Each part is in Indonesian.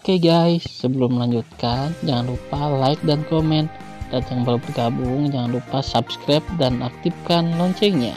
Oke guys, sebelum melanjutkan, jangan lupa like dan komen. Dan yang baru bergabung, jangan lupa subscribe dan aktifkan loncengnya.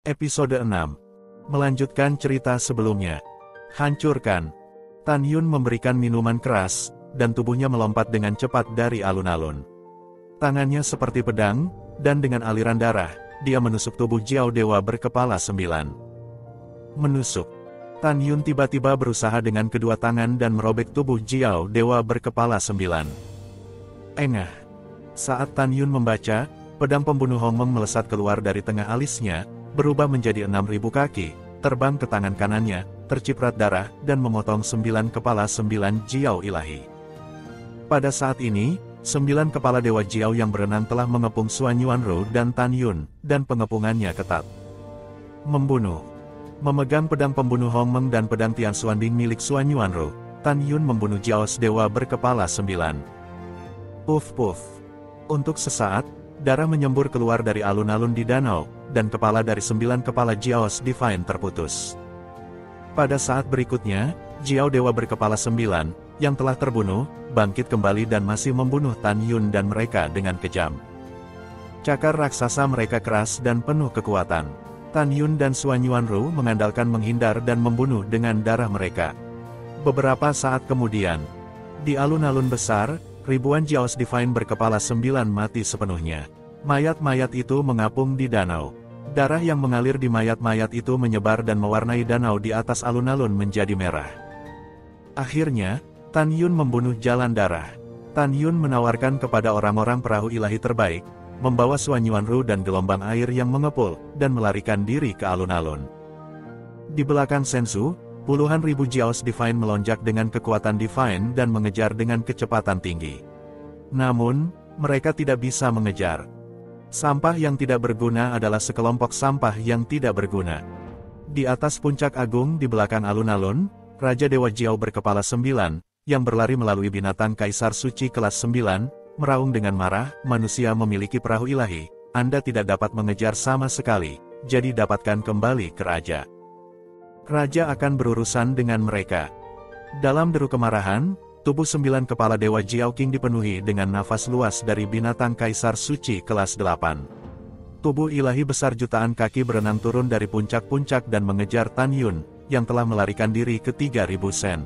Episode 6. Melanjutkan cerita sebelumnya. Hancurkan. Tan Yun memberikan minuman keras, dan tubuhnya melompat dengan cepat dari alun-alun. Tangannya seperti pedang, dan dengan aliran darah, dia menusuk tubuh Jiao Dewa berkepala 9. Menusuk. Tan Yun tiba-tiba berusaha dengan kedua tangan dan merobek tubuh Jiao Dewa berkepala 9. Engah. Saat Tan Yun membaca, pedang pembunuh Hongmeng melesat keluar dari tengah alisnya, berubah menjadi 6.000 kaki, terbang ke tangan kanannya, terciprat darah, dan memotong 9 kepala 9 Jiao ilahi. Pada saat ini, 9 kepala Dewa Jiao yang berenang telah mengepung Suan Yuanru dan Tan Yun, dan pengepungannya ketat. Membunuh. Memegang pedang pembunuh Hongmeng dan pedang Tian Xuanbing milik Suan Yuanru, Tan Yun membunuh Jiao Dewa berkepala 9. Puff-puff. Untuk sesaat, darah menyembur keluar dari alun-alun di danau, dan kepala dari 9 kepala Jiaos Divine terputus. Pada saat berikutnya, Jiao Dewa berkepala 9, yang telah terbunuh, bangkit kembali dan masih membunuh Tan Yun dan mereka dengan kejam. Cakar raksasa mereka keras dan penuh kekuatan. Tan Yun dan Suan Yuanru mengandalkan menghindar dan membunuh dengan darah mereka. Beberapa saat kemudian, di alun-alun besar, ribuan Jiaos Divine berkepala 9 mati sepenuhnya. Mayat-mayat itu mengapung di danau. Darah yang mengalir di mayat-mayat itu menyebar dan mewarnai danau di atas alun-alun menjadi merah. Akhirnya, Tan Yun membunuh jalan darah. Tan Yun menawarkan kepada orang-orang perahu ilahi terbaik, membawa Suan Yuanru dan gelombang air yang mengepul, dan melarikan diri ke alun-alun. Di belakang Senzu, puluhan ribu Jiaos Divine melonjak dengan kekuatan Divine dan mengejar dengan kecepatan tinggi. Namun, mereka tidak bisa mengejar. Sampah yang tidak berguna adalah sekelompok sampah yang tidak berguna. Di atas puncak agung di belakang alun-alun, Raja Dewa Jiao berkepala 9, yang berlari melalui binatang Kaisar Suci kelas 9, meraung dengan marah, manusia memiliki perahu ilahi, Anda tidak dapat mengejar sama sekali, jadi dapatkan kembali ke Raja. Raja akan berurusan dengan mereka. Dalam deru kemarahan, tubuh 9 kepala Dewa Jiao King dipenuhi dengan nafas luas dari binatang Kaisar Suci kelas 8. Tubuh ilahi besar jutaan kaki berenang turun dari puncak-puncak dan mengejar Tan Yun, yang telah melarikan diri ke 3.000 sen.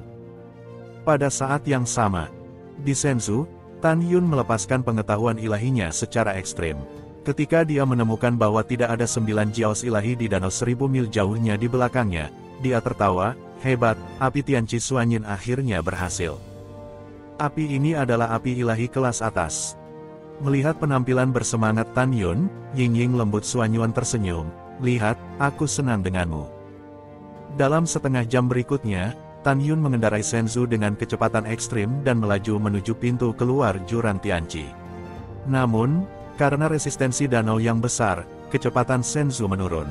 Pada saat yang sama, di Senzu, Tan Yun melepaskan pengetahuan ilahinya secara ekstrim. Ketika dia menemukan bahwa tidak ada 9 Jiaos ilahi di danau 1000 mil jauhnya di belakangnya, dia tertawa, hebat, api Tianqi Xuanyin akhirnya berhasil. Api ini adalah api ilahi kelas atas. Melihat penampilan bersemangat Tan Yun, Ying lembut Suan Yuan tersenyum, lihat, aku senang denganmu. Dalam setengah jam berikutnya, Tan Yun mengendarai Senzu dengan kecepatan ekstrim dan melaju menuju pintu keluar jurang Tianqi. Namun, karena resistensi danau yang besar, kecepatan Senzu menurun.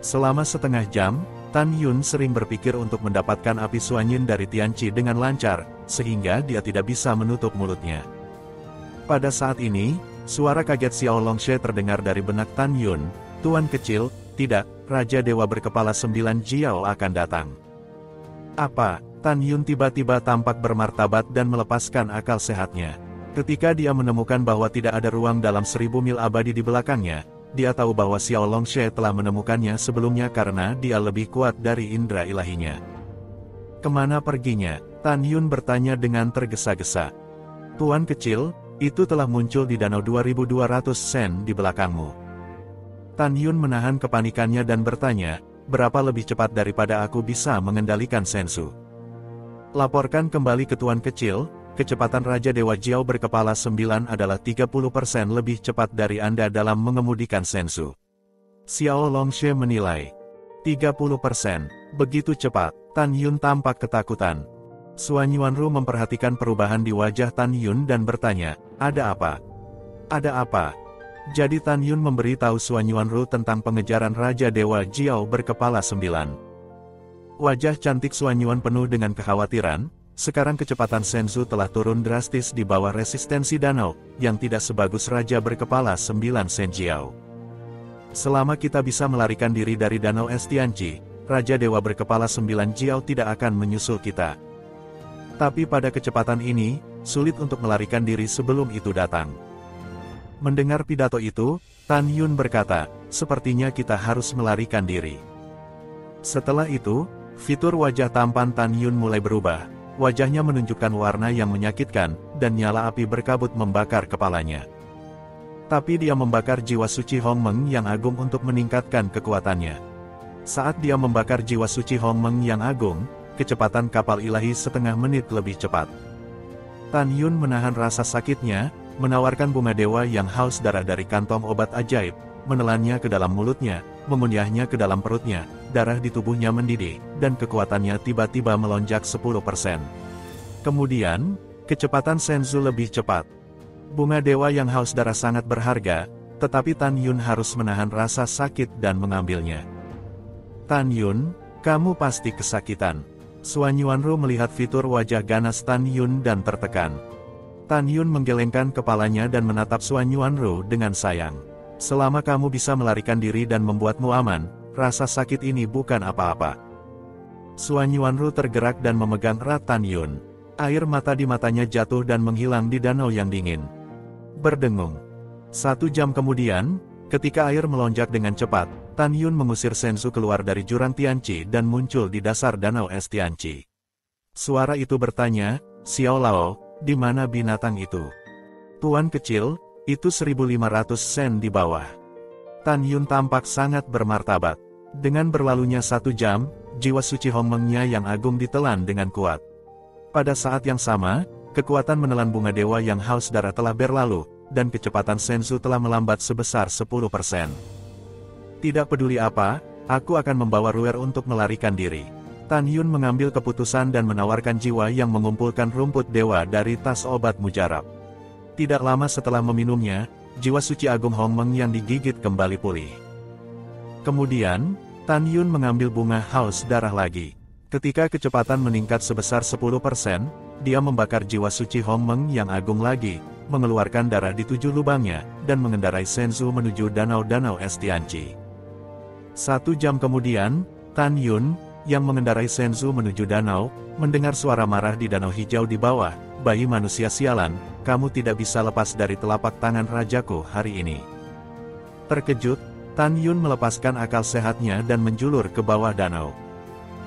Selama setengah jam, Tan Yun sering berpikir untuk mendapatkan api Xuanyin dari Tianqi dengan lancar, sehingga dia tidak bisa menutup mulutnya. Pada saat ini, suara kaget Xiao Longshe terdengar dari benak Tan Yun, Tuan kecil, tidak, Raja Dewa berkepala 9 Jiao akan datang. Apa? Tan Yun tiba-tiba tampak bermartabat dan melepaskan akal sehatnya. Ketika dia menemukan bahwa tidak ada ruang dalam 1000 mil abadi di belakangnya, dia tahu bahwa Xiao Longshe telah menemukannya sebelumnya karena dia lebih kuat dari indera ilahinya. Kemana perginya? Tan Yun bertanya dengan tergesa-gesa. Tuan kecil, itu telah muncul di danau 2200 sen di belakangmu. Tan Yun menahan kepanikannya dan bertanya, berapa lebih cepat daripada aku bisa mengendalikan Senzu? Laporkan kembali ke Tuan kecil. Kecepatan Raja Dewa Jiao berkepala 9 adalah 30% lebih cepat dari Anda dalam mengemudikan Senzu. Xiao Longshe menilai. 30%, begitu cepat. Tan Yun tampak ketakutan. Suan Yuanru memperhatikan perubahan di wajah Tan Yun dan bertanya, ada apa? Ada apa? Jadi Tan Yun memberi tahu Suan Yuanru tentang pengejaran Raja Dewa Jiao berkepala 9. Wajah cantik Xuanyuan penuh dengan kekhawatiran. Sekarang kecepatan Senzu telah turun drastis di bawah resistensi danau, yang tidak sebagus Raja berkepala 9 Senjiao. Selama kita bisa melarikan diri dari danau es Tianqi, Raja Dewa berkepala 9 Jiao tidak akan menyusul kita. Tapi pada kecepatan ini, sulit untuk melarikan diri sebelum itu datang. Mendengar pidato itu, Tan Yun berkata, sepertinya kita harus melarikan diri. Setelah itu, fitur wajah tampan Tan Yun mulai berubah. Wajahnya menunjukkan warna yang menyakitkan, dan nyala api berkabut membakar kepalanya. Tapi dia membakar jiwa suci Hongmeng yang agung untuk meningkatkan kekuatannya. Saat dia membakar jiwa suci Hongmeng yang agung, kecepatan kapal ilahi setengah menit lebih cepat. Tan Yun menahan rasa sakitnya, menawarkan bunga dewa yang haus darah dari kantong obat ajaib, menelannya ke dalam mulutnya, mengunyahnya ke dalam perutnya, darah di tubuhnya mendidih, dan kekuatannya tiba-tiba melonjak 10%. Kemudian, kecepatan Senzu lebih cepat. Bunga dewa yang haus darah sangat berharga, tetapi Tan Yun harus menahan rasa sakit dan mengambilnya. Tan Yun, kamu pasti kesakitan. Xuanyuanru melihat fitur wajah ganas Tan Yun dan tertekan. Tan Yun menggelengkan kepalanya dan menatap Xuanyuanru dengan sayang. Selama kamu bisa melarikan diri dan membuatmu aman, rasa sakit ini bukan apa-apa. Xuanyuanru tergerak dan memegang erat Tan Yun. Air mata di matanya jatuh dan menghilang di danau yang dingin. Berdengung. 1 jam kemudian, ketika air melonjak dengan cepat, Tan Yun mengusir Senzu keluar dari jurang Tianqi dan muncul di dasar danau es Tianqi. Suara itu bertanya, Xiao Lao, di mana binatang itu? Tuan kecil, itu 1.500 sen di bawah. Tan Yun tampak sangat bermartabat. Dengan berlalunya 1 jam, jiwa suci Hongmengnya yang agung ditelan dengan kuat. Pada saat yang sama, kekuatan menelan bunga dewa yang haus darah telah berlalu, dan kecepatan Senzu telah melambat sebesar 10%. Tidak peduli apa, aku akan membawa Ruer untuk melarikan diri. Tan Yun mengambil keputusan dan menawarkan jiwa yang mengumpulkan rumput dewa dari tas obat mujarab. Tidak lama setelah meminumnya, jiwa suci agung Hongmeng yang digigit kembali pulih. Kemudian, Tan Yun mengambil bunga haus darah lagi. Ketika kecepatan meningkat sebesar 10%, dia membakar jiwa suci Hongmeng yang agung lagi, mengeluarkan darah di 7 lubangnya, dan mengendarai Senzu menuju danau-danau es Tianqi. 1 jam kemudian, Tan Yun, yang mengendarai Senzu menuju danau, mendengar suara marah di danau hijau di bawah. Bayi manusia sialan, kamu tidak bisa lepas dari telapak tangan rajaku hari ini. Terkejut, Tan Yun melepaskan akal sehatnya dan menjulur ke bawah danau.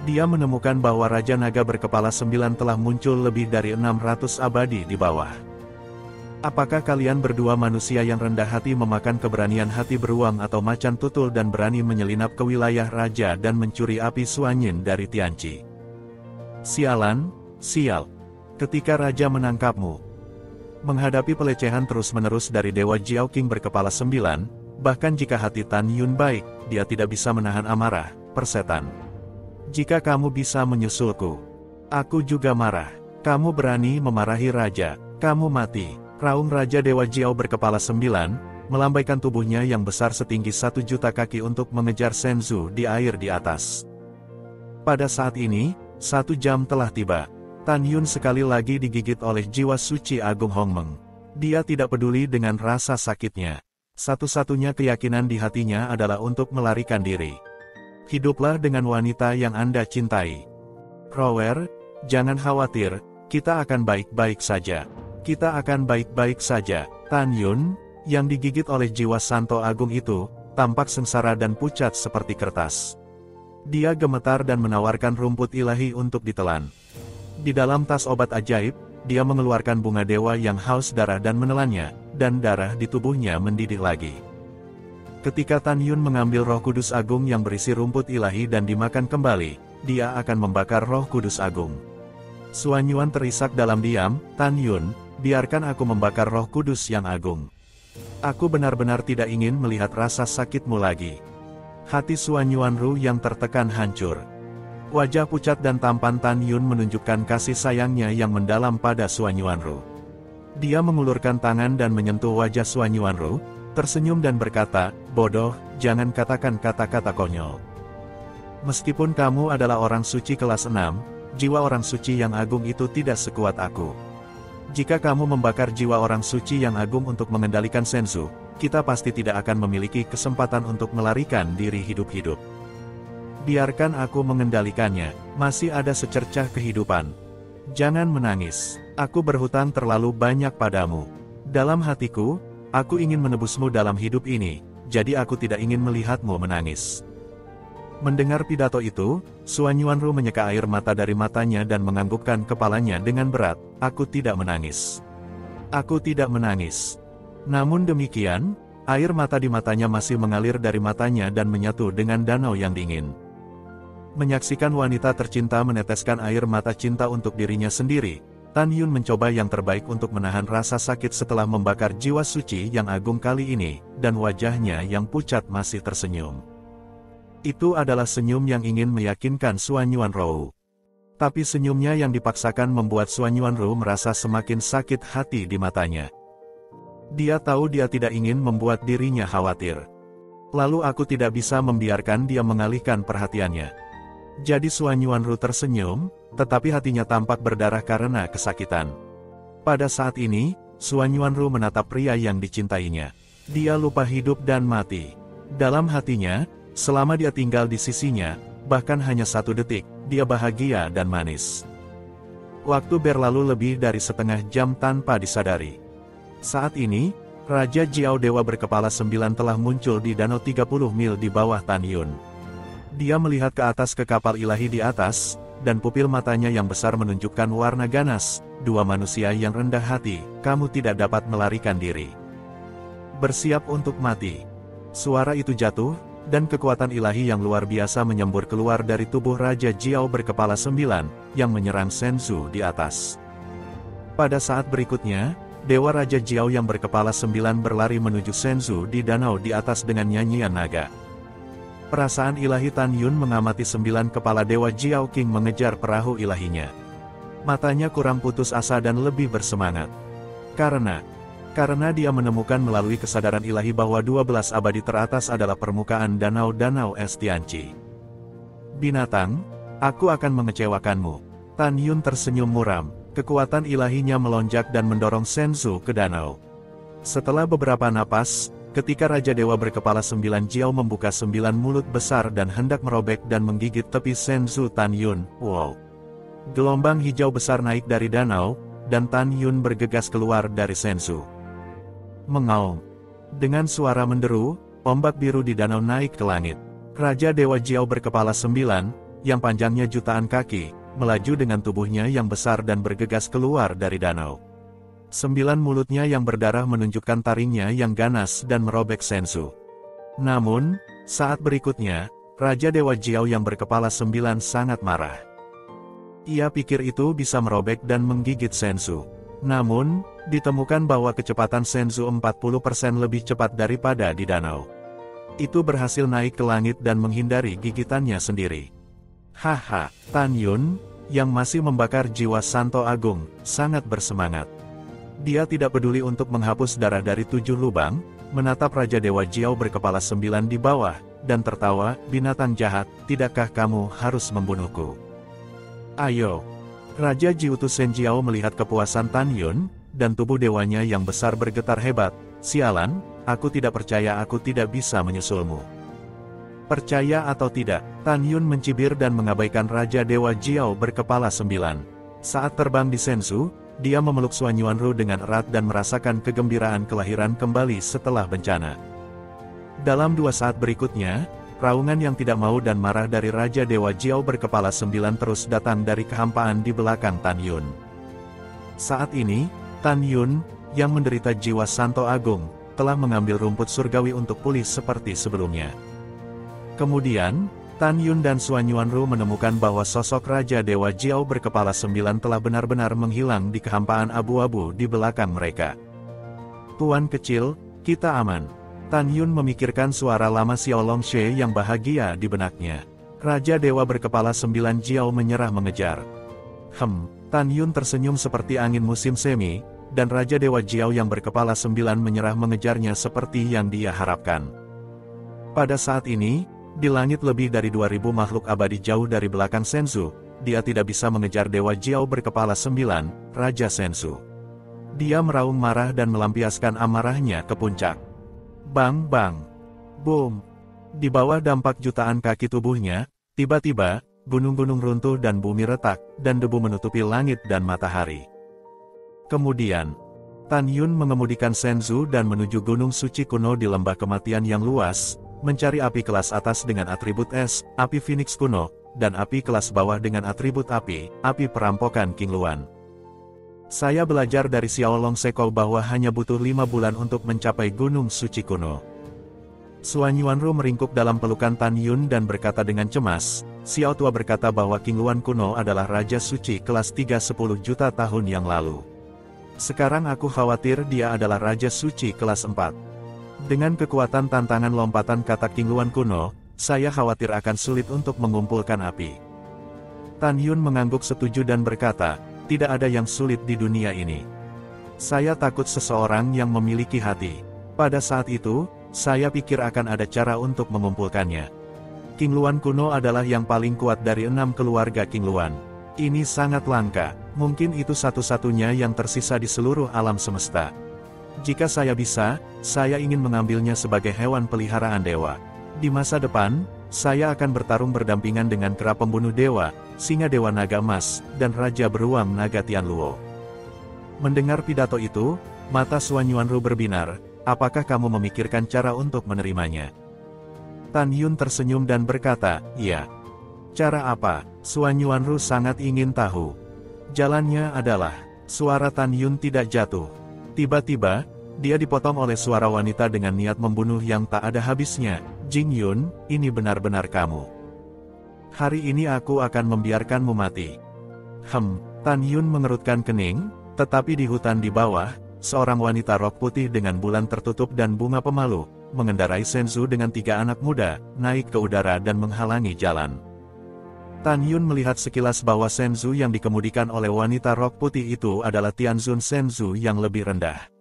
Dia menemukan bahwa Raja Naga berkepala 9 telah muncul lebih dari 600 abadi di bawah. Apakah kalian berdua manusia yang rendah hati memakan keberanian hati beruang atau macan tutul dan berani menyelinap ke wilayah raja dan mencuri api Xuanyin dari Tianqi? Sialan, sial. Ketika raja menangkapmu, menghadapi pelecehan terus-menerus dari Dewa Jiao King berkepala 9, bahkan jika hati Tan Yun baik, dia tidak bisa menahan amarah, persetan. Jika kamu bisa menyusulku, aku juga marah. Kamu berani memarahi raja, kamu mati. Raung Raja Dewa Jiao berkepala 9, melambaikan tubuhnya yang besar setinggi 1 juta kaki untuk mengejar Senzu di air di atas. Pada saat ini, 1 jam telah tiba. Tan Yun sekali lagi digigit oleh jiwa suci agung Hongmeng. Dia tidak peduli dengan rasa sakitnya. Satu-satunya keyakinan di hatinya adalah untuk melarikan diri. Hiduplah dengan wanita yang Anda cintai. Rower, jangan khawatir, kita akan baik-baik saja. Kita akan baik-baik saja. Tan Yun, yang digigit oleh jiwa santo agung itu, tampak sengsara dan pucat seperti kertas. Dia gemetar dan menawarkan rumput ilahi untuk ditelan. Di dalam tas obat ajaib, dia mengeluarkan bunga dewa yang haus darah dan menelannya, dan darah di tubuhnya mendidih lagi. Ketika Tan Yun mengambil roh kudus agung yang berisi rumput ilahi dan dimakan kembali, dia akan membakar roh kudus agung. Xuanyuan terisak dalam diam, Tan Yun, biarkan aku membakar roh kudus yang agung. Aku benar-benar tidak ingin melihat rasa sakitmu lagi. Hati Xuanyuanru yang tertekan hancur. Wajah pucat dan tampan Tan Yun menunjukkan kasih sayangnya yang mendalam pada Xuanyuanru. Dia mengulurkan tangan dan menyentuh wajah Xuanyuanru, tersenyum dan berkata, bodoh, jangan katakan kata-kata konyol. Meskipun kamu adalah orang suci kelas 6, jiwa orang suci yang agung itu tidak sekuat aku. Jika kamu membakar jiwa orang suci yang agung untuk mengendalikan Senzu, kita pasti tidak akan memiliki kesempatan untuk melarikan diri hidup-hidup. Biarkan aku mengendalikannya, masih ada secercah kehidupan. Jangan menangis, aku berhutang terlalu banyak padamu. Dalam hatiku, aku ingin menebusmu dalam hidup ini, jadi aku tidak ingin melihatmu menangis. Mendengar pidato itu, Suan Yuanru menyeka air mata dari matanya dan menganggukkan kepalanya dengan berat. Aku tidak menangis. Aku tidak menangis. Namun demikian, air mata di matanya masih mengalir dari matanya dan menyatu dengan danau yang dingin. Menyaksikan wanita tercinta meneteskan air mata cinta untuk dirinya sendiri, Tan Yun mencoba yang terbaik untuk menahan rasa sakit setelah membakar jiwa suci yang agung kali ini, dan wajahnya yang pucat masih tersenyum. Itu adalah senyum yang ingin meyakinkan Suan Yuanru. Tapi senyumnya yang dipaksakan membuat Suan Yuanru merasa semakin sakit hati di matanya. Dia tahu dia tidak ingin membuat dirinya khawatir. Lalu aku tidak bisa membiarkan dia mengalihkan perhatiannya. Jadi Suan Yuanru tersenyum, tetapi hatinya tampak berdarah karena kesakitan. Pada saat ini, Suan Yuanru menatap pria yang dicintainya. Dia lupa hidup dan mati. Dalam hatinya, selama dia tinggal di sisinya, bahkan hanya 1 detik, dia bahagia dan manis. Waktu berlalu lebih dari setengah jam tanpa disadari. Saat ini, Raja Jiao Dewa berkepala 9 telah muncul di danau 30 mil di bawah Tan Yun. Dia melihat ke atas ke kapal ilahi di atas, dan pupil matanya yang besar menunjukkan warna ganas. Dua manusia yang rendah hati, kamu tidak dapat melarikan diri. Bersiap untuk mati. Suara itu jatuh, dan kekuatan ilahi yang luar biasa menyembur keluar dari tubuh Raja Jiao berkepala 9, yang menyerang Senzu di atas. Pada saat berikutnya, Dewa Raja Jiao yang berkepala 9 berlari menuju Senzu di danau di atas dengan nyanyian naga. Perasaan ilahi Tan Yun mengamati 9 kepala Dewa Jiao King mengejar perahu ilahinya. Matanya kurang putus asa dan lebih bersemangat. Karena dia menemukan melalui kesadaran ilahi bahwa 12 abadi teratas adalah permukaan danau-danau es Tianqi. Binatang, aku akan mengecewakanmu. Tan Yun tersenyum muram, kekuatan ilahinya melonjak dan mendorong Senzu ke danau. Setelah beberapa napas, ketika Raja Dewa berkepala 9 Jiao membuka 9 mulut besar dan hendak merobek dan menggigit tepi Senzu Tan Yun, wow. Gelombang hijau besar naik dari danau, dan Tan Yun bergegas keluar dari Senzu. Mengaum. Dengan suara menderu, ombak biru di danau naik ke langit. Raja Dewa Jiao berkepala 9, yang panjangnya jutaan kaki, melaju dengan tubuhnya yang besar dan bergegas keluar dari danau. 9 mulutnya yang berdarah menunjukkan taringnya yang ganas dan merobek Senzu. Namun, saat berikutnya, Raja Dewa Jiao yang berkepala 9 sangat marah. Ia pikir itu bisa merobek dan menggigit Senzu. Namun, ditemukan bahwa kecepatan Senzu 40% lebih cepat daripada di danau. Itu berhasil naik ke langit dan menghindari gigitannya sendiri. Haha, Tan Yun, yang masih membakar jiwa Santo Agung, sangat bersemangat. Dia tidak peduli untuk menghapus darah dari 7 lubang, menatap Raja Dewa Jiao berkepala 9 di bawah, dan tertawa, binatang jahat, tidakkah kamu harus membunuhku? Ayo. Raja Jiutu Sen Jiao melihat kepuasan Tan Yun, dan tubuh dewanya yang besar bergetar hebat. Sialan, aku tidak percaya aku tidak bisa menyusulmu. Percaya atau tidak, Tan Yun mencibir dan mengabaikan Raja Dewa Jiao berkepala 9. Saat terbang di Senzu, dia memeluk Suan Yuanru dengan erat dan merasakan kegembiraan kelahiran kembali setelah bencana. Dalam 2 saat berikutnya, raungan yang tidak mau dan marah dari Raja Dewa Jiao berkepala 9 terus datang dari kehampaan di belakang Tan Yun. Saat ini, Tan Yun, yang menderita jiwa Santo Agung, telah mengambil rumput surgawi untuk pulih seperti sebelumnya. Kemudian, Tan Yun dan Suan Yuanru menemukan bahwa sosok Raja Dewa Jiao berkepala 9 telah benar-benar menghilang di kehampaan abu-abu di belakang mereka. Tuan kecil, kita aman. Tan Yun memikirkan suara lama Xiao Longshe yang bahagia di benaknya. Raja Dewa berkepala 9 Jiao menyerah mengejar. Tan Yun tersenyum seperti angin musim semi, dan Raja Dewa Jiao yang berkepala 9 menyerah mengejarnya seperti yang dia harapkan. Pada saat ini, Di langit lebih dari 2000 makhluk abadi jauh dari belakang Senzu, dia tidak bisa mengejar Dewa Jiao berkepala 9, Raja Senzu. Dia meraung marah dan melampiaskan amarahnya ke puncak. Bang bang. Boom. Di bawah dampak jutaan kaki tubuhnya, tiba-tiba, gunung-gunung runtuh dan bumi retak, dan debu menutupi langit dan matahari. Kemudian, Tan Yun mengemudikan Senzu dan menuju gunung suci kuno di lembah kematian yang luas, mencari api kelas atas dengan atribut es, api Phoenix kuno, dan api kelas bawah dengan atribut api perampokan King Luan. Saya belajar dari Xiao Long Seko bahwa hanya butuh 5 bulan untuk mencapai gunung suci kuno. Suan Yuanru meringkuk dalam pelukan Tan Yun dan berkata dengan cemas, Xiao Tua berkata bahwa King Luan kuno adalah Raja Suci kelas 3 10 juta tahun yang lalu. Sekarang aku khawatir dia adalah Raja Suci kelas 4. Dengan kekuatan tantangan lompatan kata King Luan kuno, saya khawatir akan sulit untuk mengumpulkan api. Tan Yun mengangguk setuju dan berkata, tidak ada yang sulit di dunia ini. Saya takut seseorang yang memiliki hati. Pada saat itu, saya pikir akan ada cara untuk mengumpulkannya. King Luan kuno adalah yang paling kuat dari 6 keluarga King Luan. Ini sangat langka, mungkin itu satu-satunya yang tersisa di seluruh alam semesta. Jika saya bisa, saya ingin mengambilnya sebagai hewan peliharaan dewa. Di masa depan, saya akan bertarung berdampingan dengan kera pembunuh dewa, singa dewa naga emas, dan raja beruang naga Tianluo. Mendengar pidato itu, mata Suan Yuanru berbinar, apakah kamu memikirkan cara untuk menerimanya? Tan Yun tersenyum dan berkata, iya. Cara apa? Suan Yuanru sangat ingin tahu. Jalannya adalah, suara Tan Yun tidak jatuh. Tiba-tiba, dia dipotong oleh suara wanita dengan niat membunuh yang tak ada habisnya. Jing Yun, ini benar-benar kamu. Hari ini aku akan membiarkanmu mati. Tan Yun mengerutkan kening, tetapi di hutan di bawah, seorang wanita rok putih dengan bulan tertutup dan bunga pemalu, mengendarai Senzu dengan 3 anak muda, naik ke udara dan menghalangi jalan. Tan Yun melihat sekilas bahwa Senzu yang dikemudikan oleh wanita rok putih itu adalah Tianzun Senzu yang lebih rendah.